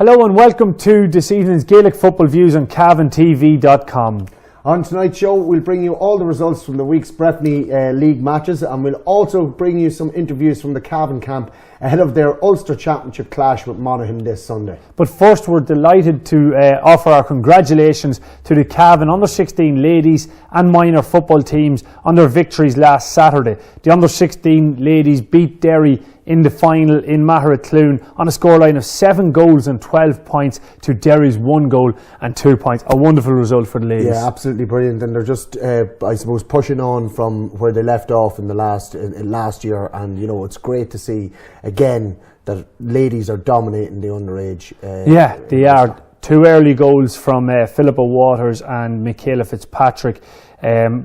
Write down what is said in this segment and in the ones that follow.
Hello and welcome to this evening's Gaelic football views on CavantTV.com. On tonight's show, we'll bring you all the results from the week's Breffni League matches, and we'll also bring you some interviews from the Cavan camp ahead of their Ulster Championship clash with Monaghan this Sunday. But first, we're delighted to offer our congratulations to the Cavan Under-16 ladies and minor football teams on their victories last Saturday. The Under-16 ladies beat Derry in the final in Maharatloon on a scoreline of 7 goals and 12 points to Derry's 1 goal and 2 points. A wonderful result for the ladies. Yeah, absolutely brilliant, and they're just, I suppose, pushing on from where they left off in the last year. And you know, it's great to see again that ladies are dominating the underage. Yeah, they are. 2 early goals from Philippa Waters and Michaela Fitzpatrick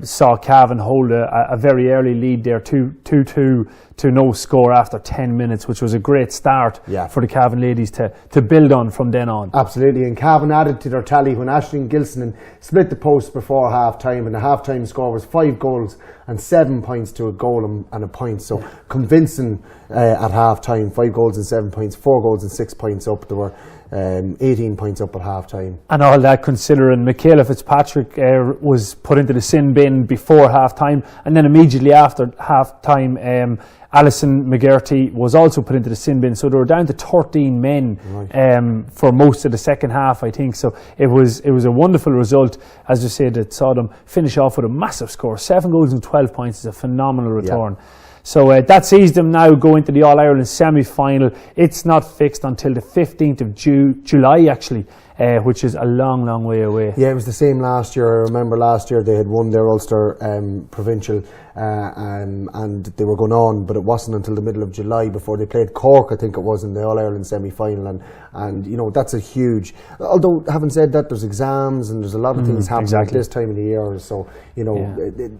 saw Cavan hold a very early lead there, 2-2 to no score after 10 minutes, which was a great start for the Cavan ladies to build on from then on. Absolutely, and Cavan added to their tally when Aisling Gilson split the post before half-time, and the half-time score was 5 goals and 7 points to a goal and a point. So convincing at half-time, 5 goals and 7 points, 4 goals and 6 points up. There were 18 points up at half-time. And all that considering Michaela Fitzpatrick was put into the sin bin before half-time, and then immediately after half-time Alison McGerty was also put into the sin bin, so they were down to 13 men for most of the second half, I think. So it was a wonderful result, as you said, that saw them finish off with a massive score. 7 goals and 12 points is a phenomenal return. Yeah. So that sees them now go into the All-Ireland semi-final. It's not fixed until the 15th of July, actually, which is a long, long way away. Yeah, it was the same last year. I remember last year they had won their Ulster provincial and they were going on, but it wasn't until the middle of July before they played Cork, I think it was, in the All-Ireland semi-final. And you know, that's a huge... Although, having said that, there's exams and there's a lot of things happening at this time of the year. So, you know,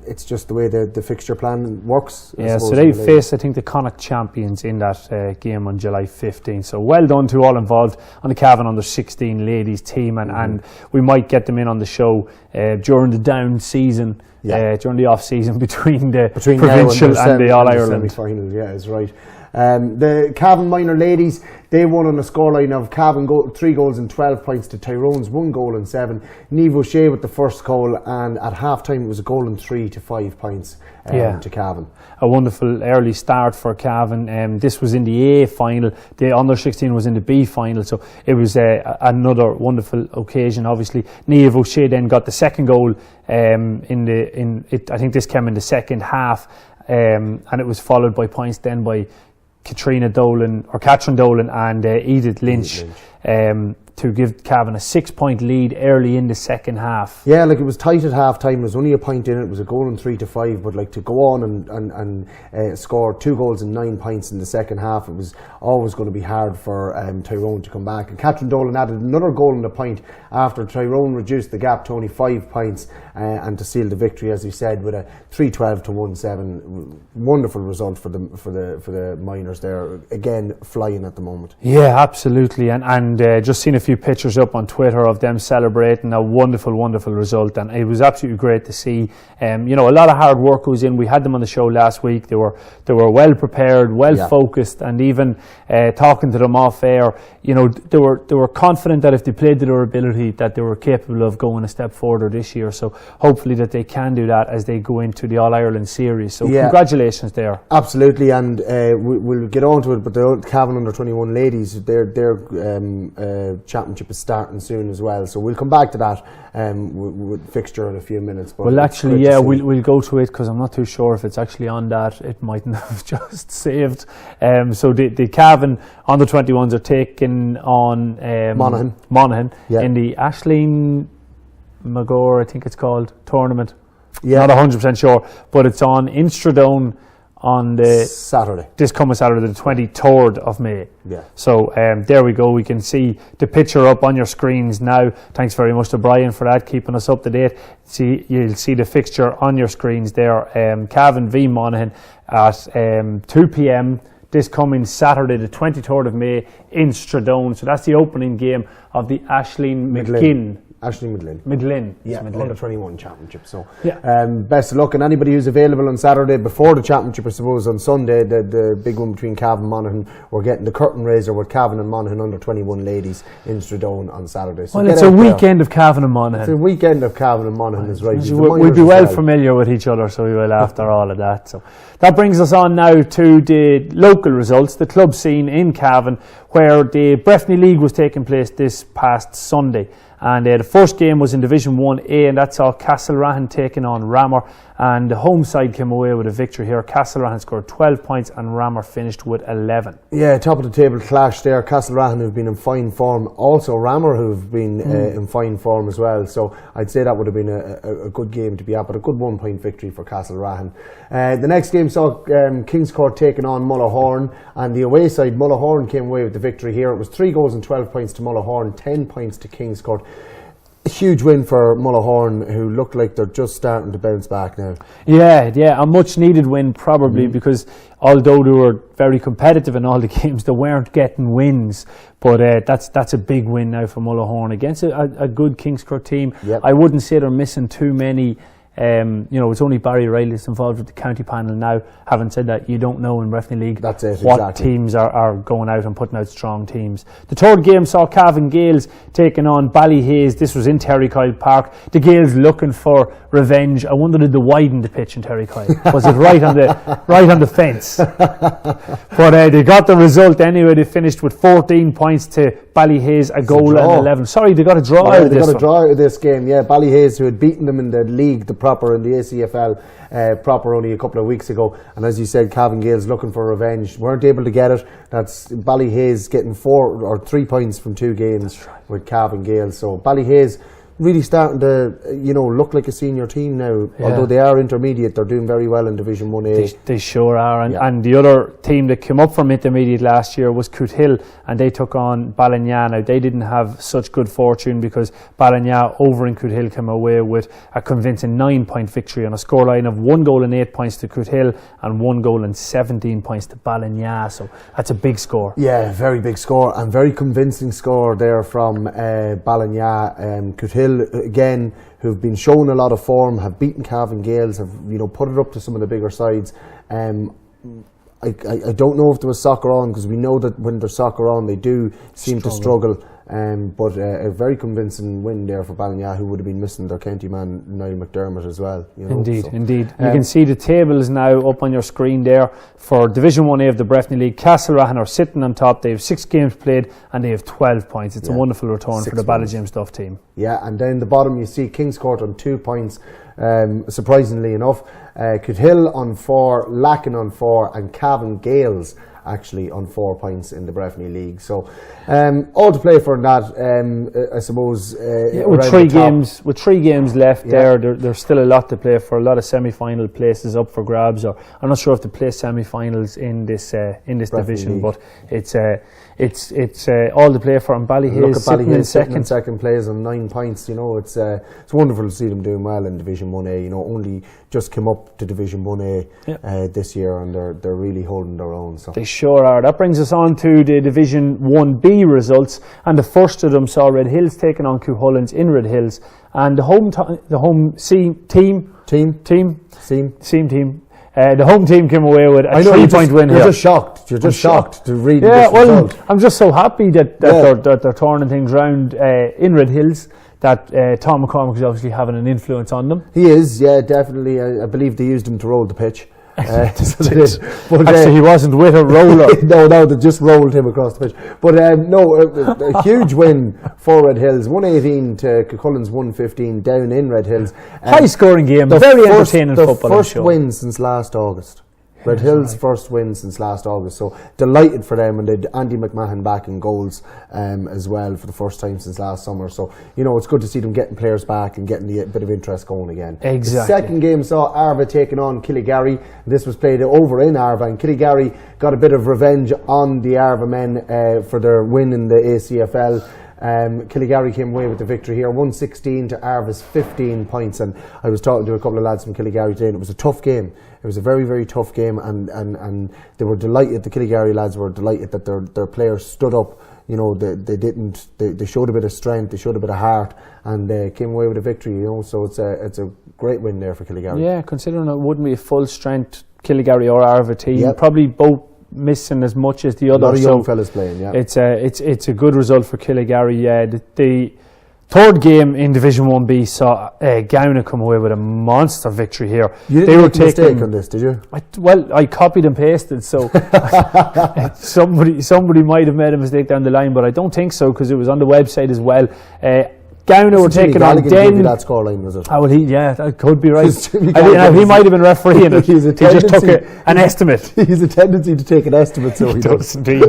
it's just the way the fixture plan works. Yeah, so they face, I think, the Connacht champions in that game on July 15th. So well done to all involved on the Cavan Under-16 ladies team, and we might get them in on the show during the down season, during the off season between the provincial and the All-Ireland semi-final. Yeah, that's right. The Cavan minor ladies, they won on a scoreline of Cavan 3 goals and 12 points to Tyrone's 1 goal and 7. Niamh O'Shea with the first goal, and at half time it was a goal and 3 to 5 points to Cavan. A wonderful early start for Cavan. This was in the A final, the Under-16 was in the B final, so it was another wonderful occasion. Obviously Niamh O'Shea then got the second goal I think this came in the second half, and it was followed by points then by Catherine Dolan and Edith Lynch. To give Cavan a 6-point lead early in the second half. Yeah, like it was tight at half time. There was only a point in it. It was a goal and 3 to 5. But like to go on and score 2 goals and 9 points in the second half, it was always going to be hard for Tyrone to come back. And Catherine Dolan added another goal and a point after Tyrone reduced the gap to only 5 points and to seal the victory, as we said, with a 3-12 to 1-7. Wonderful result for the minors there. Again, flying at the moment. Yeah, absolutely. And just seen a few pictures up on Twitter of them celebrating a wonderful result, and it was absolutely great to see. You know, a lot of hard work goes in. We had them on the show last week. They were well prepared, well focused, and even talking to them off air, you know, they were confident that if they played to their ability, that they were capable of going a step further this year. So hopefully that they can do that as they go into the All-Ireland series. So congratulations there. Absolutely, and we'll get on to it, but the Cavan Under-21 ladies, their championship is starting soon as well, so we'll come back to that with fixture in a few minutes. But well, actually, we'll go to it, because I'm not too sure if it's actually on that. It mightn't have just saved. So the Cavan Under-21s are taking on Monaghan in the Aisling Magor, I think it's called, tournament. Not 100% sure, but it's on Instradone on the Saturday. This coming Saturday, the 23rd of May. Yeah. So there we go. We can see the picture up on your screens now. Thanks very much to Brian for that, keeping us up to date. You'll see the fixture on your screens there. Cavan v Monaghan at 2 p.m. this coming Saturday, the 23rd of May in Stradone. So that's the opening game of the Aisling McGinn Midlin. Yeah, Midlin. under 21 championship. So, Yeah. best of luck. And anybody who's available on Saturday before the championship, I suppose on Sunday, the big one between Cavan and Monaghan, we're getting the curtain raiser with Cavan and Monaghan under 21 ladies in Stradone on Saturday. So well, it's a weekend of Cavan and Monaghan. It's a weekend of Cavan and Monaghan, is right. We'll be well familiar with each other, so we will after all of that. So that brings us on now to the local results, the club scene in Cavan, where the Breffni League was taking place this past Sunday. And the first game was in Division 1A, and that saw Castlerahan taking on Ramor, and the home side came away with a victory here. Castlerahan scored 12 points and Ramor finished with 11. Yeah, top of the table clash there. Castlerahan who've been in fine form, also Ramor who've been in fine form as well, so I'd say that would have been a good game to be at, but a good 1 point victory for Castlerahan. The next game saw Kingscourt taking on Mullaghorn, and the away side Mullaghorn came away with the victory here. It was 3 goals and 12 points to Mullaghorn, 10 points to Kingscourt. A huge win for Mullaghorn, who look like they're just starting to bounce back now. Yeah, a much needed win probably, because although they were very competitive in all the games, they weren't getting wins. But that's a big win now for Mullaghorn against a good Kingscourt team. Yep. I wouldn't say they're missing too many. It's only Barry Riley that's involved with the county panel now. Having said that, you don't know in Breffni League what teams are going out and putting out strong teams. The third game saw Cavan Gaels taking on Ballyhaise. This was in Terrycoyle Park. The Gaels looking for revenge. I wonder, did they widen the pitch in Terrycoyle? Was it right on the fence? But they got the result anyway. They finished with 14 points to Ballyhaise, a goal and 11. Sorry, they got a draw out of this. They got a draw out of this game. Yeah, Ballyhaise, who had beaten them in the league, the proper in the ACFL proper only a couple of weeks ago, and as you said, Cavan Gaels looking for revenge, weren't able to get it. That's Ballyhaise getting 4 or 3 points from 2 games with Cavan Gaels. So Ballyhaise really starting to look like a senior team now. Although they are intermediate, they're doing very well in Division 1A. They sure are. And the other team that came up from intermediate last year was Coothill, and they took on Ballina. Now they didn't have such good fortune, because Ballina over in Coothill came away with a convincing 9-point victory on a scoreline of 1 goal and 8 points to Coothill and 1 goal and 17 points to Ballina. So that's a big score. Yeah, very big score, and very convincing score there from Ballina. Coothill again, who've been showing a lot of form, have beaten Cavan Gaels, have put it up to some of the bigger sides. I don't know if there was soccer on, because we know that when there's soccer on they do seem to struggle. But a very convincing win there for Ballina, who would have been missing their county man Niall McDermott as well. Indeed. You can see the tables now up on your screen there for Division 1A of the Breffni League. Castlerahan are sitting on top. They have 6 games played and they have 12 points. It's a wonderful return for the Ballyjames team. Yeah, and down the bottom you see Kingscourt on 2 points. Surprisingly enough, Coothill on 4, Lacken on 4, and Cavan Gaels actually on 4 points in the Breffni League. So all to play for that, I suppose. With 3 games left there's still a lot to play for. A lot of semi-final places up for grabs. Or I'm not sure if they play semi-finals in this division, but it's all to play for. And Ballyhaise sitting in second place on 9 points. It's wonderful to see them doing well in Division 1A. Only just came up to Division 1A this year, and they're really holding their own. So they sure are. That brings us on to the Division 1B results, and the first of them saw Red Hills taking on Cuchullins in Red Hills, and the home team. The home team came away with a 3-point win here. You're just shocked to read this result. I'm just so happy that they're turning things around in Red Hills. That Tom McCormick is obviously having an influence on them. He is, definitely. I believe they used him to roll the pitch. Actually, he wasn't with a roller. no, they just rolled him across the pitch. But a huge win for Red Hills. 118 to Cuchullins 115 down in Red Hills. High scoring game, very entertaining football. The first win since last August. Red Hills' first win since last August, so delighted for them, and they'd Andy McMahon back in goals as well for the first time since last summer. So it's good to see them getting players back and getting a bit of interest going again. Exactly. The second game saw Arva taking on Killygarry. This was played over in Arva, and Killygarry got a bit of revenge on the Arva men for their win in the ACFL. Killygarry came away with the victory here, 116 to Arvis 15 points. And I was talking to a couple of lads from Killygarry today, and it was a tough game. It was a very, very tough game, and they were delighted. The Killygarry lads were delighted that their players stood up. You know, they showed a bit of strength, they showed a bit of heart, and came away with a victory. You know, so it's a great win there for Killygarry. Yeah, considering it wouldn't be a full strength Killygarry or Arva team, probably both missing as much as the other. A lot of young fellas playing. Yeah, it's a good result for Killygarry. Yeah, the third game in Division 1B saw Gowna come away with a monster victory here. You didn't make a mistake on this, did you? I copied and pasted, so somebody might have made a mistake down the line, but I don't think so, because it was on the website as well. Gowna were taking on Den. That scoreline, was it? Oh, well, that could be right. He might have been refereeing it. He just took an estimate. He's a tendency to take an estimate, so he does indeed.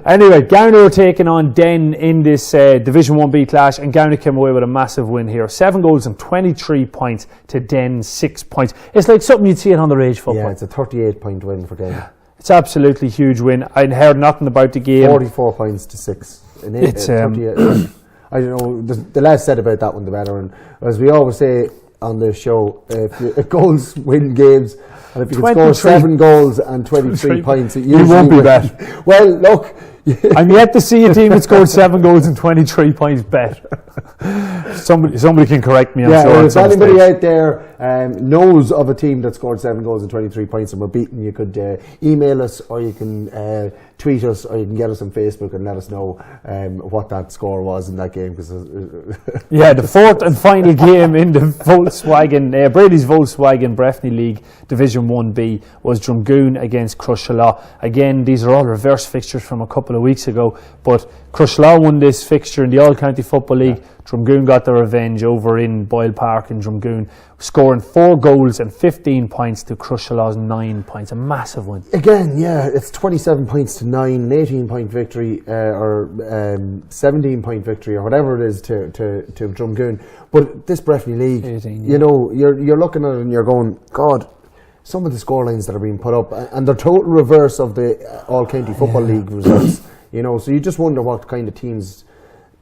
Anyway, Gowna were taking on Den in this Division 1B clash, and Gowna came away with a massive win here. 7 goals and 23 points to Den's 6 points. It's like something you'd see it on the Rage football. Yeah, it's a 38-point win for Den. It's absolutely huge win. I'd heard nothing about the game. 44 points to 6. It's 38. I don't know, the less said about that one, the better. And as we always say on the show, if goals win games, and if you can score 7 goals and 23 points, it usually won't be bet. Well, look, I'm yet to see a team that scored 7 goals and 23 points bet. Somebody can correct me. I'm sure. If anybody out there knows of a team that scored 7 goals and 23 points and were beaten, you could email us, or you can tweet us, or you can get us on Facebook and let us know what that score was in that game. The fourth and final game in the Volkswagen, Brady's Volkswagen Breffni League Division 1B was Drumgoon against Crushlaw. Again, these are all reverse fixtures from a couple of weeks ago, but Crushlaw won this fixture in the All-County Football League. Drumgoon got their revenge over in Boyle Park in Drumgoon, scoring 4 goals and 15 points to Crushlaw's 9 points. A massive win. Again, it's 27 points to 9, an 18-point victory, or 17-point victory, or whatever it is to Drumgoon. But this Breffni League, 18, you know, you're looking at it and you're going, God, some of the scorelines that are being put up, and they're total reverse of the All-County Football League results. You know, so you just wonder what kind of teams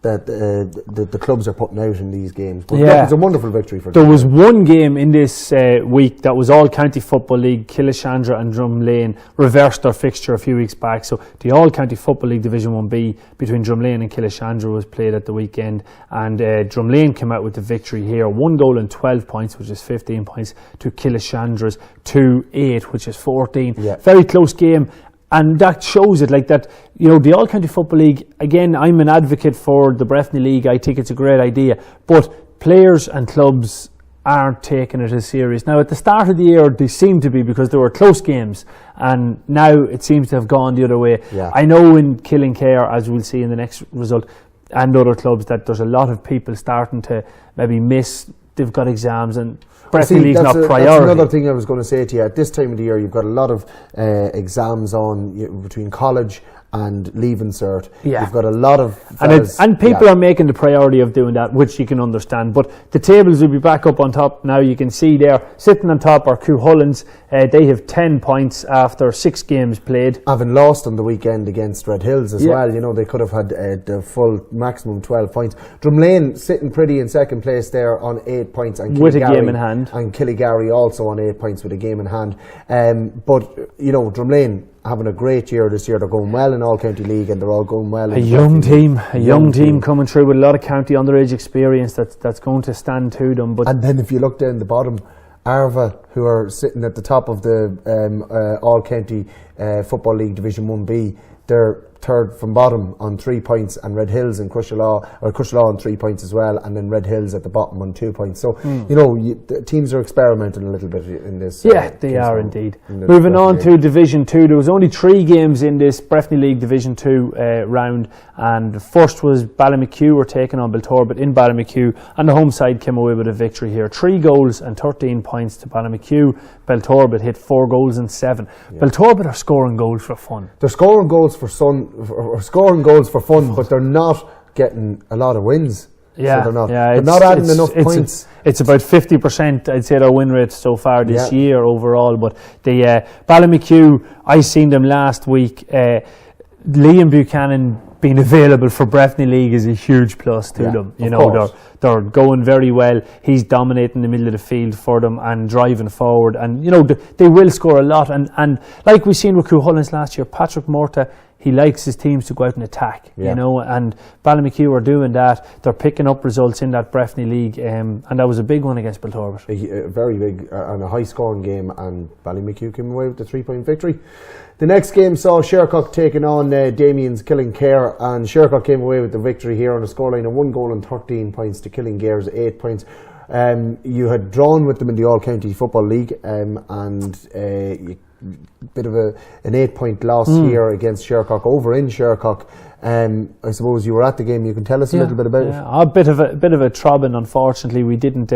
that the clubs are putting out in these games. But it was a wonderful victory for them. There was one game in this week that was All-County Football League. Killishandra and Drumlane reversed their fixture a few weeks back. So the All-County Football League Division 1B between Drumlane and Killishandra was played at the weekend. And Drumlane came out with the victory here. 1 goal and 12 points, which is 15 points, to Killishandra's 2-8, which is 14. Yeah. Very close game. And that shows it, like that, you know, the All-County Football League, again, I'm an advocate for the Breffni League. I think it's a great idea. But players and clubs aren't taking it as serious. Now, at the start of the year, they seemed to be, because there were close games. And now it seems to have gone the other way. Yeah. I know in Killincare, as we'll see in the next result, and other clubs, that there's a lot of people starting to maybe miss. They've got exams, and Breffni League's not priority. That's another thing I was going to say to you. At this time of the year, you've got a lot of exams on between college and Leaving Cert. Yeah. You've got a lot of and people are making the priority of doing that, which you can understand. But the tables will be back up on top now. You can see there, sitting on top are Cuhullins. They have 10 points after 6 games played. Having lost on the weekend against Red Hills as well. You know, they could have had the full maximum 12 points. Drumlane sitting pretty in second place there on 8 points. And with a game in hand. And Killygarry also on 8 points with a game in hand. But, you know, Drumlane having a great year this year. They're going well in All-County League, and they're all going well. A young team coming through with a lot of county underage experience that's going to stand to them. But and then if you look down the bottom, Arva, who are sitting at the top of the All-County Football League Division 1B, they're third from bottom on 3 points, and Red Hills and Crushlaw on 3 points as well, and then Red Hills at the bottom on 2 points. So you know, the teams are experimenting a little bit in this. Yeah, they are indeed. Moving on to Division 2, there was only 3 games in this Breffni League Division 2 round, and the first was Ballymacue were taking on Belturbet in Ballymacue, and the home side came away with a victory here. 3 goals and 13 points to Ballymacue. Belturbet hit 4 goals and 7. Yeah. Belturbet are scoring goals for fun. They're scoring goals for fun, but they're not getting a lot of wins. Yeah, so they're not adding enough points. It's about 50%, I'd say, their win rate so far this year overall. But the Ballymacue, I seen them last week. Liam Buchanan being available for Breffni League is a huge plus to them. You know, they're going very well. He's dominating the middle of the field for them and driving forward. And, you know, they will score a lot. And like we seen with Cuchulains last year, Patrick Murtagh, he likes his teams to go out and attack, you know, and Ballymacue are doing that. They're picking up results in that Breffni League, and that was a big one against Belturbet. A very big and a high-scoring game, and Ballymacue came away with the 3-point victory. The next game saw Shercock taking on Damien's Killincare, and Shercock came away with the victory here on a scoreline of 1 goal and 13 points to Killincare's 8 points. You had drawn with them in the All-County Football League, and bit of an 8-point loss here against Shercock, over in Shercock. I suppose you were at the game. You can tell us a little bit about it. A bit of a throbbing. Unfortunately, we didn't.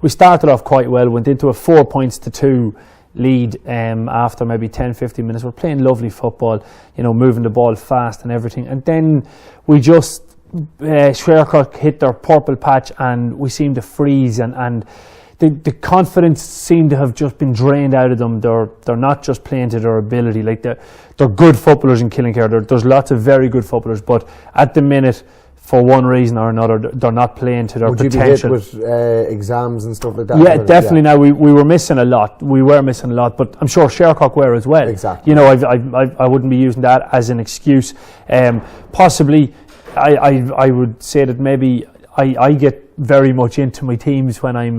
We started off quite well. Went into a 4-2 lead after maybe 10-15 minutes. We're playing lovely football, you know, moving the ball fast and everything. And then we just Shercock hit their purple patch, and we seemed to freeze and. The confidence seemed to have just been drained out of them. They're not just playing to their ability. Like they're good footballers in Killincare. There's lots of very good footballers, but at the minute, for one reason or another, they're not playing to their potential. Would you be hit with exams and stuff like that? Yeah, definitely. Now we were missing a lot. We were missing a lot, but I'm sure Shercock were as well. Exactly. You know, I wouldn't be using that as an excuse. Possibly, I would say that maybe I get very much into my teams when I'm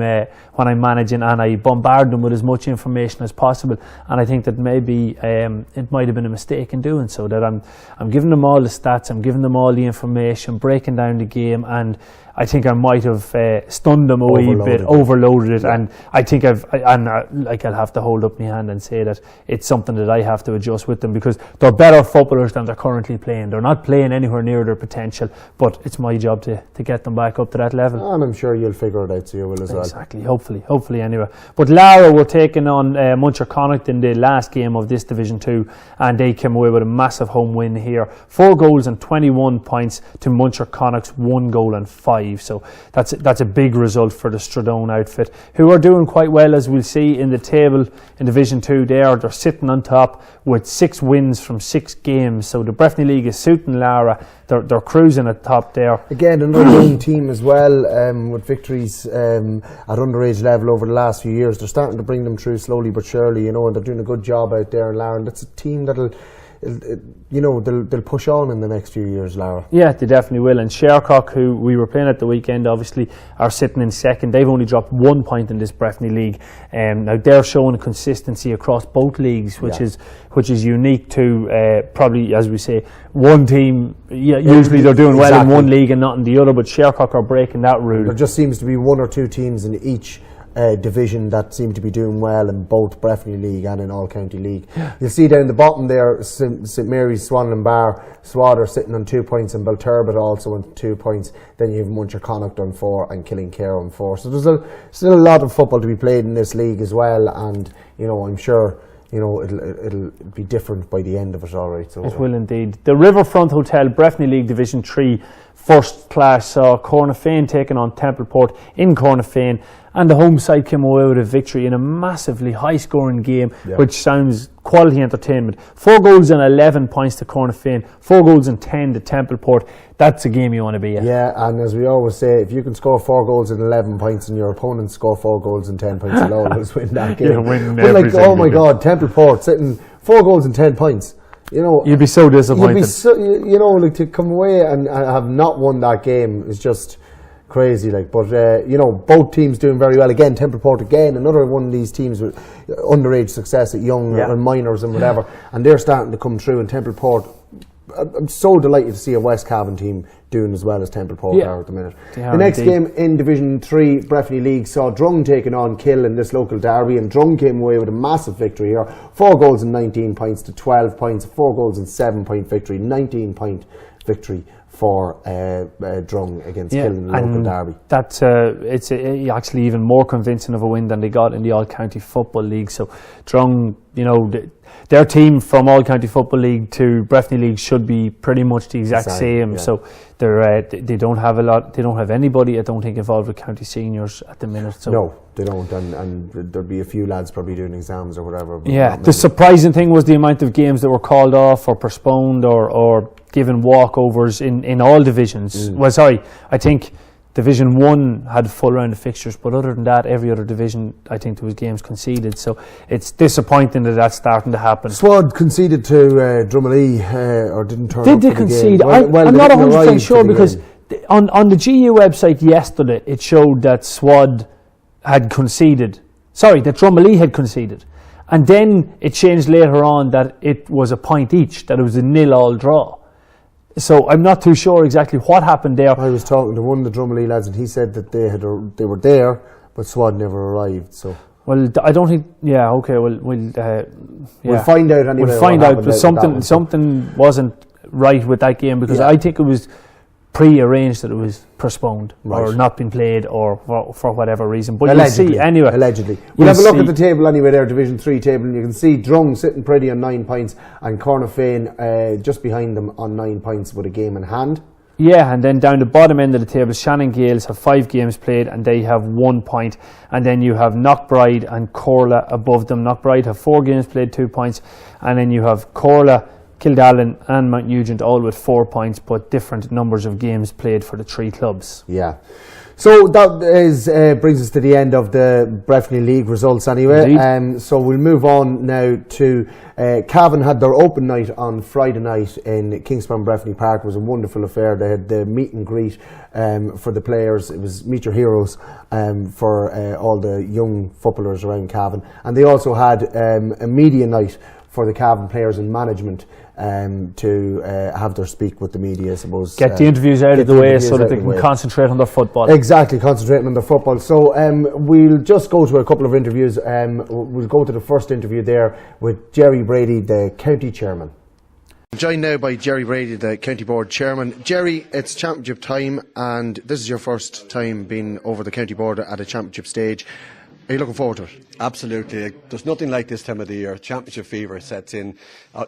managing, and I bombard them with as much information as possible. And I think that maybe it might have been a mistake in doing so. That I'm giving them all the stats, I'm giving them all the information, breaking down the game, and I think I might have stunned them a wee bit, overloaded it, and I think I'll have to hold up my hand and say that it's something that I have to adjust with them, because they're better footballers than they're currently playing. They're not playing anywhere near their potential, but it's my job to get them back up to that level. And I'm sure you'll figure it out, so you will as well. Exactly, hopefully anyway. But Lara were taking on Muncher Connacht in the last game of this Division 2, and they came away with a massive home win here. 4 goals and 21 points to Muncher Connacht's 1 goal and 5. So that's a big result for the Stradone outfit, who are doing quite well, as we'll see in the table in Division 2 there. They're sitting on top with 6 wins from 6 games. So the Breffni League is suiting Lara. They're cruising at top there. Again, another young team as well, with victories at underage level over the last few years. They're starting to bring them through slowly but surely, you know, and they're doing a good job out there in Lara. And that's a team that'll, you know, they'll push on in the next few years, Lara. Yeah, they definitely will. And Shercock, who we were playing at the weekend, obviously are sitting in second. They've only dropped 1 point in this Breffni League. Now they're showing consistency across both leagues, which is unique to probably, as we say, one team. Usually they're doing well in one league and not in the other, but Shercock are breaking that rule. There just seems to be 1 or 2 teams in each division that seem to be doing well in both Breffni League and in All County League. You'll see down the bottom there, St Mary's, Swan and Bar, Swatter sitting on 2 points, and Belturbet also on 2 points. Then you have Muncher Connacht on 4 and Killincare on 4. So there's still a lot of football to be played in this league as well, and you know, I'm sure, you know, it'll be different by the end of it, all right. So it will indeed. The Riverfront Hotel Breffni League Division 3 first class saw Cornafane taking on Templeport in Cornafane, and the home side came away with a victory in a massively high scoring game, which sounds quality entertainment. 4 goals and 11 points to Cornafane, 4 goals and 10 to Templeport. That's a game you want to be at. Yeah, and as we always say, if you can score 4 goals and 11 points and your opponents score 4 goals and 10 points, you'll always win that game. But like, oh my God, Templeport sitting 4 goals and 10 points. You know, you'd be so disappointed. You'd be so, you know, like, to come away and have not won that game is just crazy. Like, but you know, both teams doing very well. Again, Templeport again, another one of these teams with underage success at young and minors and whatever, and they're starting to come through. And Templeport, I'm so delighted to see a West Cavan team doing as well as Templeport are at the minute. The next game in Division 3 Breffni League saw Drung taking on Kill in this local derby, and Drung came away with a massive victory here. 4 goals and 19 points to 12 points, 4 goals and 7-point victory, 19-point victory for Drung against Kill in the local derby. That's it's actually even more convincing of a win than they got in the All County Football League. So Drung, you know, their team from All County Football League to Breffni League should be pretty much the exact same. Yeah. So they don't have they don't have anybody, I don't think, involved with county seniors at the minute. So no, they don't, and there'll be a few lads probably doing exams or whatever. Yeah, the surprising thing was the amount of games that were called off or postponed or given walkovers in all divisions. Well, sorry, I think Division 1 had a full round of fixtures, but other than that, every other division, I think there was games conceded. So it's disappointing that that's starting to happen. Swad conceded to Drumalee, or didn't turn up. Did they concede? I'm not 100% sure, because on the GU website yesterday, it showed that Swad had conceded. Sorry, that Drumalee had conceded. And then it changed later on that it was a point each, that it was a 0-0 draw. So I'm not too sure exactly what happened there. I was talking to one of the Drumalee lads, and he said that they were there, but Swad never arrived. So, well, I don't think. Yeah, okay. We'll find out anyway. We'll find out, but something wasn't right with that game, because I think it was pre-arranged that it was postponed or not been played, or for whatever reason. But allegedly, you'll see anyway. Allegedly. We'll have a look at the table anyway there, Division 3 table, and you can see Drung sitting pretty on 9 points, and Cornafane just behind them on 9 points with a game in hand. Yeah, and then down the bottom end of the table, Shannon Gales have 5 games played and they have 1 point. And then you have Knockbride and Corla above them. Knockbride have 4 games played, 2 points. And then you have Corla, Kildallen and Mount Nugent all with 4 points, but different numbers of games played for the 3 clubs. Yeah. So that is brings us to the end of the Breffni League results anyway. So we'll move on now to Cavan had their open night on Friday night in Kingspan Breffni Park. It was a wonderful affair. They had the meet and greet for the players. It was Meet Your Heroes for all the young footballers around Cavan. And they also had a media night for the Cavan players and management to have their speak with the media, I suppose. Get the interviews out of the way so that they can concentrate on their football. Exactly, concentrating on their football. So we'll just go to a couple of interviews. We'll go to the first interview there with Jerry Brady, the county chairman. I'm joined now by Jerry Brady, the county board chairman. Jerry, it's championship time, and this is your first time being over the county board at a championship stage. Are you looking forward to it? Absolutely. There's nothing like this time of the year. Championship fever sets in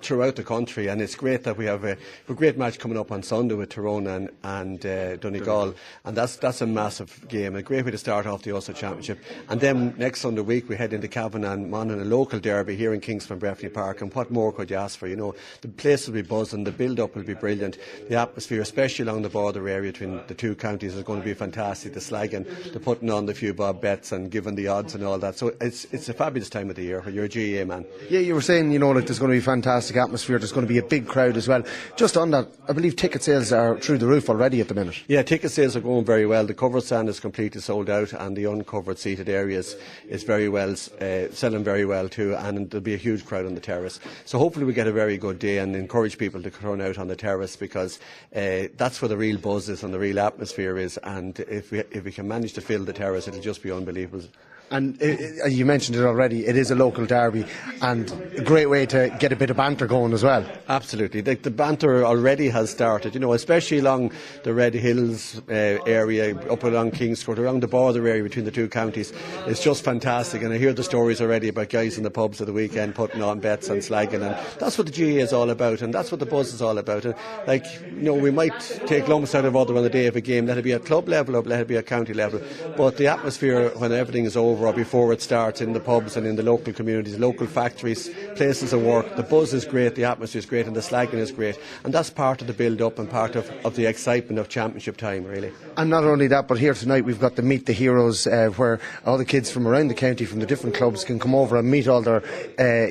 throughout the country, and it's great that we have a great match coming up on Sunday with Tyrone and Donegal, and that's a massive game, a great way to start off the Ulster Championship. And then next Sunday week we head into Cavan and Monaghan, a local derby here in Kingspan Breffni Park, and what more could you ask for? You know, the place will be buzzing, the build-up will be brilliant, the atmosphere, especially along the border area between the 2 counties, is going to be fantastic. The slagging, the putting on the few bob bets and giving the odds and all that. So it's a fabulous time of the year. You're a GAA man. Yeah, you were saying, like there's going to be a fantastic atmosphere. There's going to be a big crowd as well. Just on that, I believe ticket sales are through the roof already at the minute. Yeah, ticket sales are going very well. The covered stand is completely sold out, and the uncovered seated areas is very well selling very well too. And there'll be a huge crowd on the terrace. So hopefully we get a very good day and encourage people to turn out on the terrace, because that's where the real buzz is and the real atmosphere is. And if we can manage to fill the terrace, it'll just be unbelievable. And you mentioned it already, it is a local derby and a great way to get a bit of banter going as well. Absolutely. The banter already has started, especially along the Red Hills area, up along Kingscourt, around the border area between the 2 counties. It's just fantastic, and I hear the stories already about guys in the pubs at the weekend putting on bets and slagging, and that's what the GAA is all about, and that's what the buzz is all about. And, we might take lumps out of other on the day of a game, let it be at club level or let it be at county level, but the atmosphere when everything is over or before it starts in the pubs and in the local communities, local factories, places of work, the buzz is great, the atmosphere is great, and the slagging is great, and that's part of the build-up and part of the excitement of championship time, really. And not only that, but here tonight we've got the Meet the Heroes, where all the kids from around the county, from the different clubs, can come over and meet all their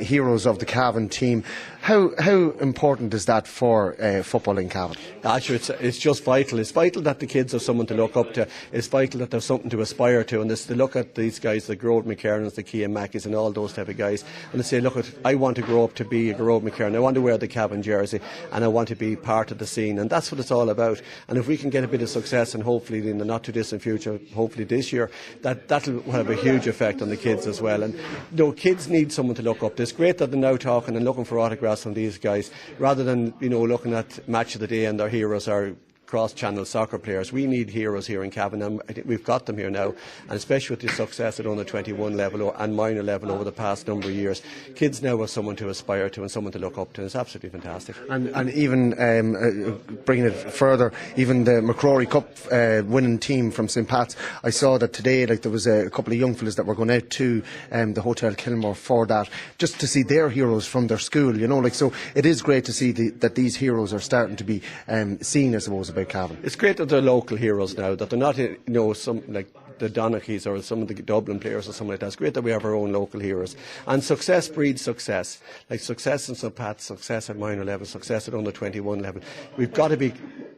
heroes of the Cavan team. How important is that for football in Cavan? Actually, it's just vital. It's vital that the kids have someone to look up to. It's vital that they have something to aspire to. And they look at these guys, the Grove McKernans, the Kean Mackies and all those type of guys, and they say, look, I want to grow up to be a Grove McKernan. I want to wear the Cavan jersey, and I want to be part of the scene. And that's what it's all about. And if we can get a bit of success, and hopefully in the not too distant future, hopefully this year, that'll have a huge effect on the kids as well. And kids need someone to look up to. It's great that they're now talking and looking for autographs from these guys, rather than looking at match of the day and their heroes are cross-channel soccer players. We need heroes here in Cavan, and I think we've got them here now, and especially with the success at under 21 level and minor level over the past number of years, kids now have someone to aspire to and someone to look up to, and it's absolutely fantastic. And even bringing it further, even the McCrory Cup winning team from St. Pat's, I saw that today, like, there was a couple of young fellas that were going out to the Hotel Kilmore for that, just to see their heroes from their school, you know, like, so it is great to see that these heroes are starting to be seen, I suppose, about Cavan. It's great that they're local heroes now, that they're not, some like the Donaghys or some of the Dublin players or something like that. It's great that we have our own local heroes. And success breeds success. Like success in St. Pat's, success at minor level, success at under 21 level. We've got to be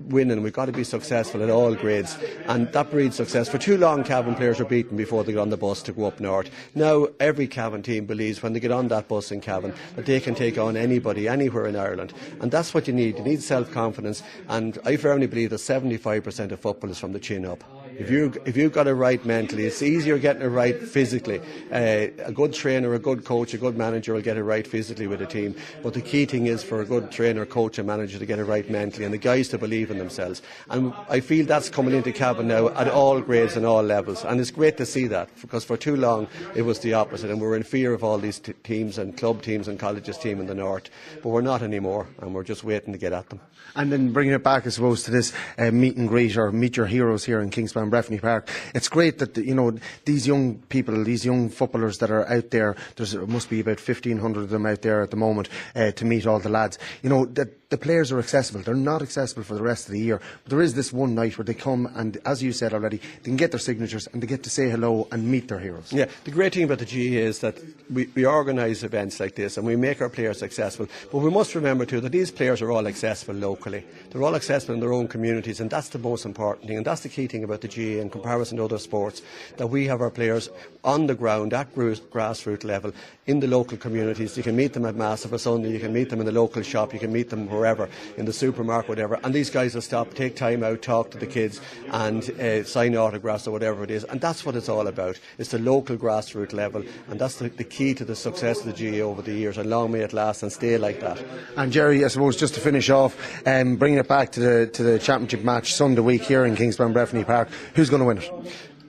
winning, we've got to be successful at all grades, and that breeds success. For too long, Cavan players were beaten before they got on the bus to go up north. Now every Cavan team believes when they get on that bus in Cavan that they can take on anybody anywhere in Ireland, and that's what you need self-confidence. And I firmly believe that 75% of football is from the chin up. If you've got it right mentally, it's easier getting it right physically. A good trainer, a good coach, a good manager will get it right physically with a team, but the key thing is for a good trainer, coach and manager to get it right mentally, and the guys to believe in themselves. And I feel that's coming into Cavan now at all grades and all levels, and it's great to see that, because for too long it was the opposite, and we were in fear of all these teams and club teams and colleges team in the north, but we're not anymore, and we're just waiting to get at them. And then bringing it back, I suppose, to this meet and greet or meet your heroes here in Kingspan Breffni Park. It's great that, you know, these young people, these young footballers that are out there, there must be about 1,500 of them out there at the moment to meet all the lads. You know, that the players are accessible. They're not accessible for the rest of the year. But there is this one night where they come and, as you said already, they can get their signatures and they get to say hello and meet their heroes. Yeah, the great thing about the GAA is that we organise events like this and we make our players accessible. But we must remember too that these players are all accessible locally. They're all accessible in their own communities, and that's the most important thing. And that's the key thing about the GAA in comparison to other sports, that we have our players on the ground at grassroots level in the local communities. You can meet them at Mass of a Sunday, you can meet them in the local shop, you can meet them wherever, in the supermarket, whatever, and these guys will stop, take time out, talk to the kids and sign autographs or whatever it is, and that's what it's all about. It's the local grassroots level, and that's the key to the success of the GAA over the years, and long may it last and stay like that. And Jerry, I suppose just to finish off, bringing it back to the championship match Sunday week here in Kingspan Breffni Park, who's going to win it?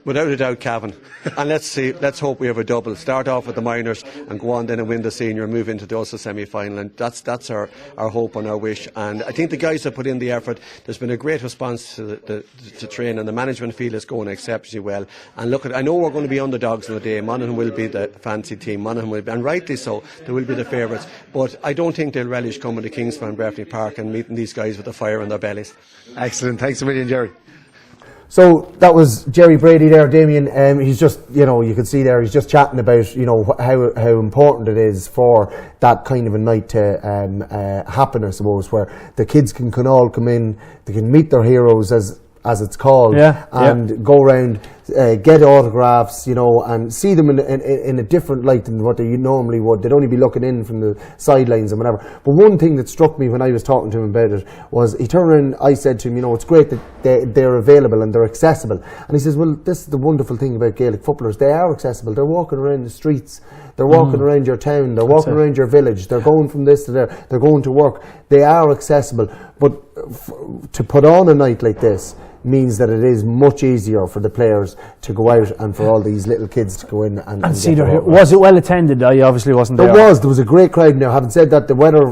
Without a doubt, Cavan. And let's hope we have a double. Start off with the minors and go on then and win the senior and move into the Ulster semi-final. And that's our hope and our wish. And I think the guys have put in the effort. There's been a great response to train, and the management feel it's going exceptionally well. And look, I know we're going to be underdogs in the day. Monaghan will be the fancy team. Monaghan will be, and rightly so, they will be the favourites. But I don't think they'll relish coming to Kingspan Breffni Park and meeting these guys with the fire in their bellies. Excellent. Thanks a million, Jerry. So that was Jerry Brady there, Damien. He's just, you know, you can see there, he's just chatting about, you know, how important it is for that kind of a night to happen, I suppose, where the kids can all come in, they can meet their heroes as it's called, and go around, get autographs, you know, and see them in a different light than what they normally would. They'd only be looking in from the sidelines and whatever. But one thing that struck me when I was talking to him about it was, he turned around, I said to him, you know, it's great that they're available and they're accessible. And he says, well, this is the wonderful thing about Gaelic footballers. They are accessible. They're walking around the streets. They're walking around your town. They're walking around your village. They're going from this to there. They're going to work. They are accessible. But to put on a night like this means that it is much easier for the players to go out and for all these little kids to go in and see their was it well attended? I obviously wasn't there. There was a great crowd. Now, having said that, the weather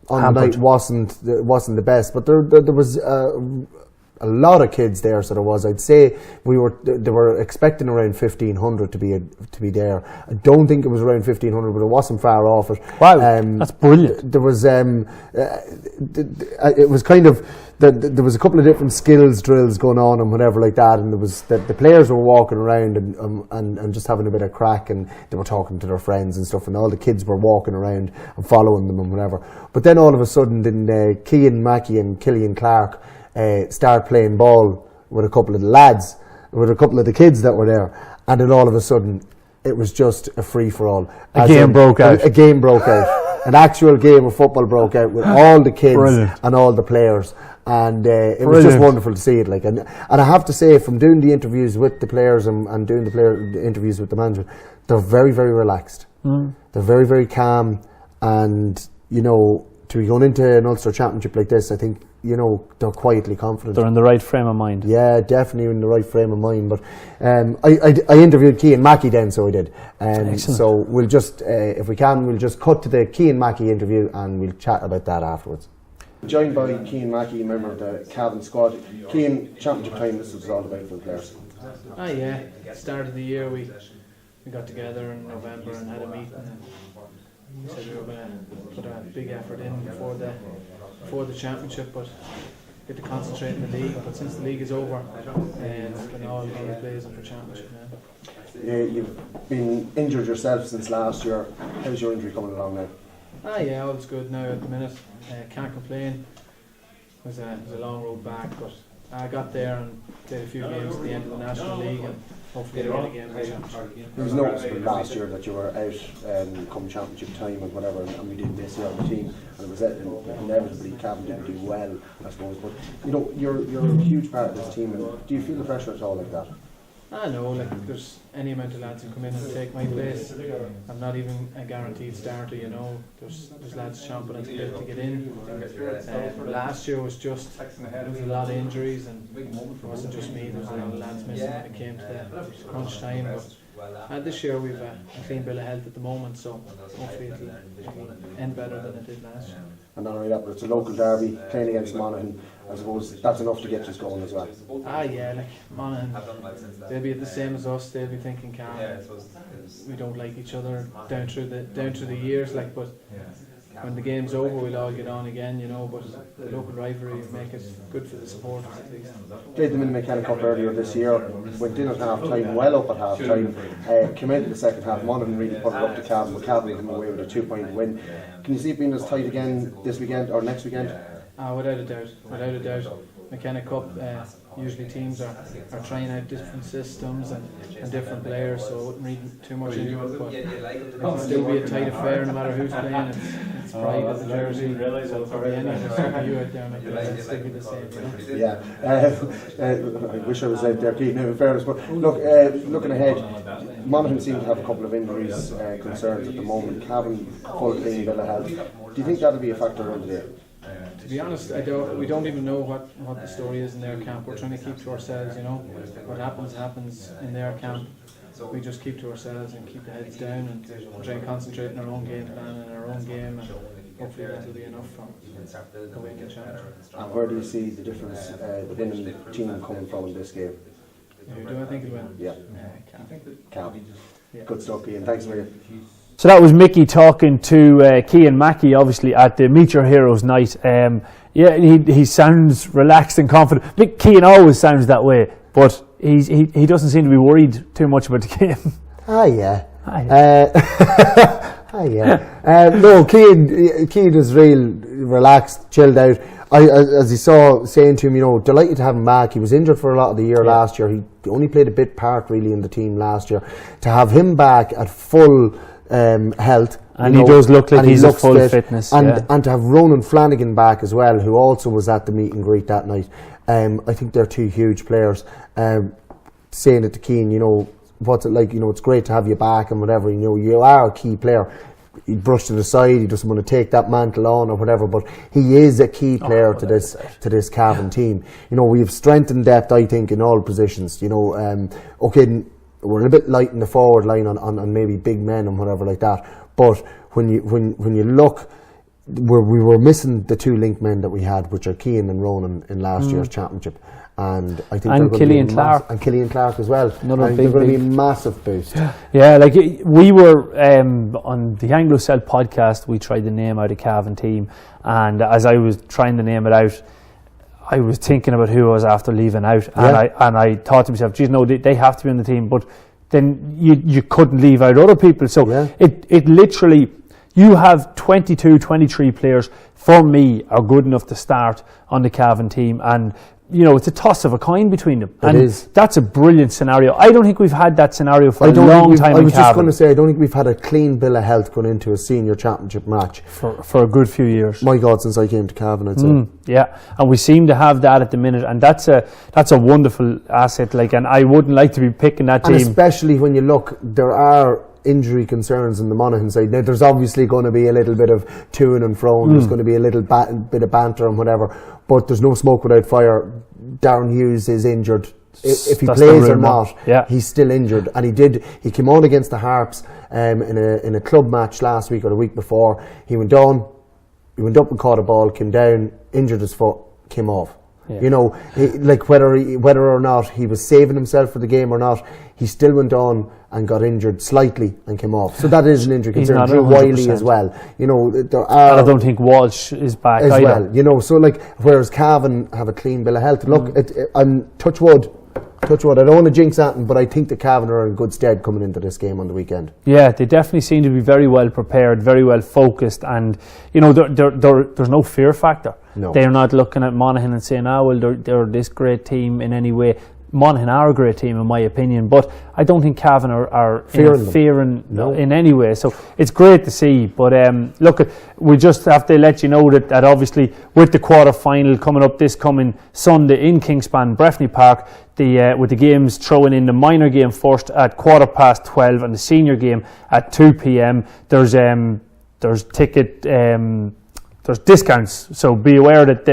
on the night wasn't the best, but there was a lot of kids there. So there was, I'd say they were expecting around 1,500 to be there. I don't think it was around 1,500, but it wasn't far off it. Wow, that's brilliant. There was it was kind of, there was a couple of different skills drills going on and whatever like that, and there was the players were walking around and just having a bit of crack, and they were talking to their friends and stuff, and all the kids were walking around and following them and whatever. But then all of a sudden, Cian Mackey and Killian Clark start playing ball with a couple of the lads, with a couple of the kids that were there, and then all of a sudden it was just a free-for-all. A game broke out. An actual game of football broke out with all the kids and all the players, and it was just wonderful to see it. Like, and I have to say, from doing the interviews with the players and doing the interviews with the management, they're very, very relaxed. They're very, very calm, and you know, to be going into an Ulster Championship like this, I think, you know, they're quietly confident. They're in the right frame of mind. Yeah, definitely in the right frame of mind. But I interviewed Cian Mackey then, so I did. So we'll just, if we can, we'll just cut to the Cian Mackey interview and we'll chat about that afterwards. Joined by Cian Mackey, member of the Cavan squad. Cian, championship time, this was all about for the players. Yeah, start of the year we got together in November and had a meeting, and we said we were going to put a big effort in before the championship, but get to concentrate in the league. But since the league is over, it's been all blazing for championship now. Yeah, you've been injured yourself since last year. How's your injury coming along now? Yeah, all's good now at the minute. Can't complain. It was a long road back, but I got there and played a few games at the end of the National League, and hopefully get a game in the championship. It was noticeable last year that you were out come championship time and whatever, and we didn't miss you on the team, and it was inevitably Cavan didn't do well, I suppose. But you know, you're a huge part of this team, and do you feel the pressure at all like that? I know, like there's any amount of lads who come in and take my place. I'm not even a guaranteed starter, you know. There's lads chomping at the bit to get in. Last year was just, there was a lot of injuries, and it wasn't just me, there was a lot of lads missing when it came to the crunch time. But this year we've a clean bill of health at the moment, so hopefully it'll end better than it did last year. And not only that, but it's a local derby, playing against Monaghan. I suppose that's enough to get us going as well. Yeah, like Monaghan, they'll be the same as us. They'll be thinking, we don't like each other down through the years, like. But when the game's over, we'll all get on again, you know. But the local rivalry will make it good for the supporters at least. Played them in the McKenna Cup earlier this year. Went in at half time, well up at half time. Came into the second half. Monaghan really put it up to Cavan, but Cavan came away with a 2-point win. Can you see it being as tight again this weekend or next weekend? Without a doubt. McKenna Cup, usually teams are trying out different systems and different players, so I wouldn't read too much into it, but it'll still be a tight affair no matter who's playing. It's pride of the jersey, so for any of us you out there, it'll still be the same, you know? Yeah, I wish I was out there, Keith, in fairness, but look, looking ahead, Monaghan seem to have a couple of injuries, concerns at the moment. Cavan full clean bill of health. Do you think that'll be a factor around today? To be honest, we don't even know what the story is in their camp. We're trying to keep to ourselves, you know. What happens in their camp. We just keep to ourselves and keep the heads down and try and concentrate on our own game plan and our own game, and hopefully that'll be enough for the weekend challenge. And where do you see the difference, the winning team coming from in this game? Who do I think will win? Yeah. Cal. Good stuff, Ian. Thanks, Maria. So that was Mickey talking to Cian Mackey, obviously at the Meet Your Heroes night. He sounds relaxed and confident. Cian always sounds that way, but he doesn't seem to be worried too much about the game. No, Cian is real relaxed, chilled out. As you saw, saying to him, you know, delighted to have him back. He was injured for a lot of the year last year. He only played a bit part really in the team last year. To have him back at full health, and he does look like he's at full fitness, and to have Ronan Flanagan back as well, who also was at the meet and greet that night. I think they're two huge players. Saying it to Cian, you know, what's it like? You know, it's great to have you back and whatever. You know, you are a key player. He brushed it aside. He doesn't want to take that mantle on or whatever. But he is a key player to this Cavan team. You know, we have strength and depth, I think, in all positions. You know, we're a bit light in the forward line on maybe big men and whatever like that. But when you look, we were missing the two link men that we had, which are Cian and Ronan in last year's championship. And I think Killian Clark and Killian Clark as well. They're going to be a massive boost. Yeah, like we were on the Anglo Cell podcast, we tried the name out of Cavan team, and as I was trying to name it out, I was thinking about who I was after leaving out, and I thought to myself, geez, no, they have to be on the team, but then you couldn't leave out other people. So it literally, you have 22, 23 players for me are good enough to start on the Cavan team, and you know, it's a toss of a coin between them. It is. That's a brilliant scenario. I don't think we've had that scenario for a long time. I was just going to say, I don't think we've had a clean bill of health going into a senior championship match for a good few years. My God, since I came to Cavan, I'd say. Yeah, and we seem to have that at the minute, and that's a wonderful asset. Like, and I wouldn't like to be picking that team, and especially when you look, there are injury concerns in the Monaghan side. Now, there's obviously going to be a little bit of to and fro. There's going to be a little bit of banter and whatever, but there's no smoke without fire. Darren Hughes is injured. If he plays or not, he's still injured, and he came on against the Harps in a club match last week or the week before. He went up and caught a ball, came down, injured his foot, came off. Yeah. You know, whether or not he was saving himself for the game or not, he still went on and got injured slightly and came off. So that is an injury concern. Drew Wiley as well. You know, there are. And I don't think Walsh is back as either. well. You know, so like whereas Cavan have a clean bill of health. Look, I'm touch wood. I don't want to jinx anything, but I think the Cavan are in good stead coming into this game on the weekend. Yeah, they definitely seem to be very well prepared, very well focused, and you know there's no fear factor. No. They're not looking at Monaghan and saying, they're this great team in any way. Monaghan are a great team in my opinion, but I don't think Cavan are fearing in any way. So it's great to see. But look, we just have to let you know that obviously with the quarter final coming up this coming Sunday in Kingspan, Breffni Park, with the games throwing in the minor game first at 12:15 and the senior game at 2 p.m. There's ticket. There's discounts, so be aware that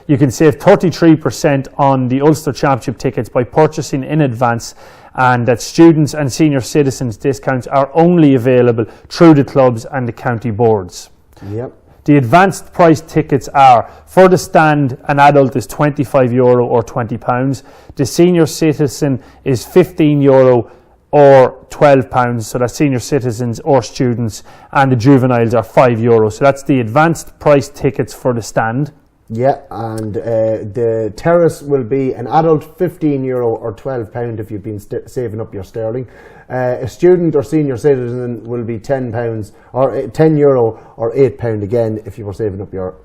you can save 33% on the Ulster Championship tickets by purchasing in advance, and that students and senior citizens discounts are only available through the clubs and the county boards. Yep. The advanced price tickets are, for the stand, an adult is €25 or £20. The senior citizen is €15 or £12, so that's senior citizens or students, and the juveniles are €5. So that's the advanced price tickets for the stand. Yeah, and the terrace will be an adult €15 or £12 if you've been saving up your sterling. A student or senior citizen will be £10 or €10 or £8 again if you were saving up your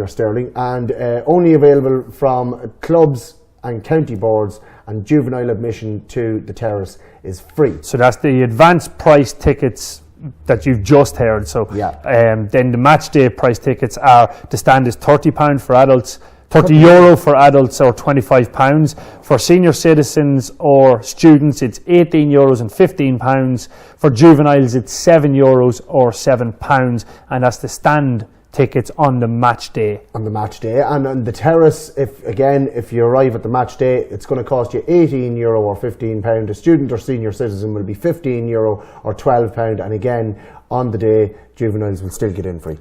sterling, and only available from clubs and county boards, and juvenile admission to the terrace is free. So that's the advanced price tickets that you've just heard. So then the match day price tickets are, the stand is £30 for adults, €30 for adults or £25. For senior citizens or students it's €18 and £15. For juveniles it's €7 or £7, and that's the stand tickets on the match day. On the match day, and on the terrace, if you arrive at the match day, it's going to cost you €18 or £15. A student or senior citizen will be €15 or £12, and again on the day, juveniles will still get in free.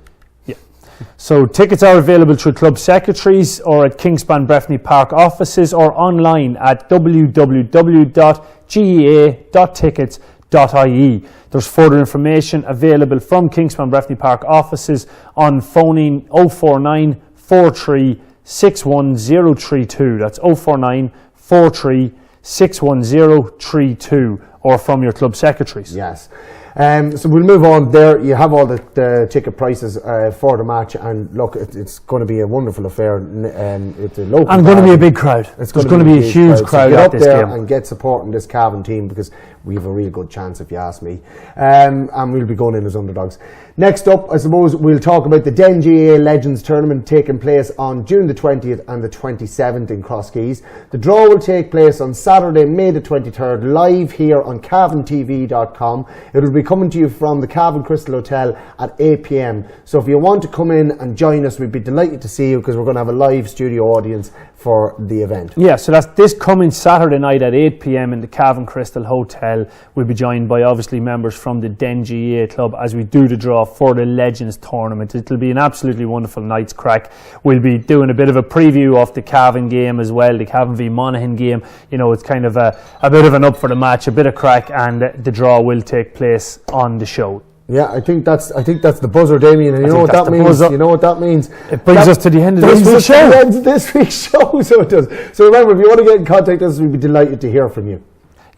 Yeah. So tickets are available through club secretaries or at Kingspan Breffni Park offices, or online at www.gea.tickets.ie. There's further information available from Kingspan Breffni Park offices on phoning 049 43 61032. That's 049 43 61032, or from your club secretaries. Yes. So we'll move on there. You have all the ticket prices for the match, and look, it's going to be a wonderful affair. It's a local and going to be a big crowd. There's going to be a huge crowd so at this game. And get supporting this Cavan team, because we have a real good chance, if you ask me. And we'll be going in as underdogs. Next up, I suppose we'll talk about the Den GAA Legends Tournament taking place on June the 20th and the 27th in Crosskeys. The draw will take place on Saturday, May the 23rd, live here on CavanTV.com. It will be coming to you from the Cavan Crystal Hotel at 8 p.m. So if you want to come in and join us, we'd be delighted to see you, because we're going to have a live studio audience for the event. Yeah, so that's this coming Saturday night at 8 p.m. in the Cavan Crystal Hotel. We'll be joined by obviously members from the Den GAA Club as we do the draw for the Legends Tournament. It'll be an absolutely wonderful night's crack. We'll be doing a bit of a preview of the Cavan game as well, the Cavan v Monaghan game. You know, it's kind of a bit of an up for the match, a bit of crack, and the draw will take place on the show. Yeah, I think that's the buzzer, Damien, and you know what that means. You know what that means. It brings us to the end of this week's show. This week's show, so it does. So remember, if you want to get in contact with us, we'd be delighted to hear from you.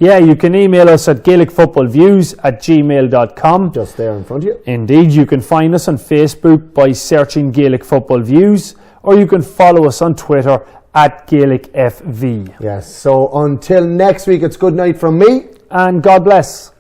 Yeah, you can email us at GaelicFootballViews@gmail.com. Just there in front of you. Indeed, you can find us on Facebook by searching Gaelic Football Views, or you can follow us on Twitter at GaelicFV. Yes, so until next week, it's good night from me. And God bless.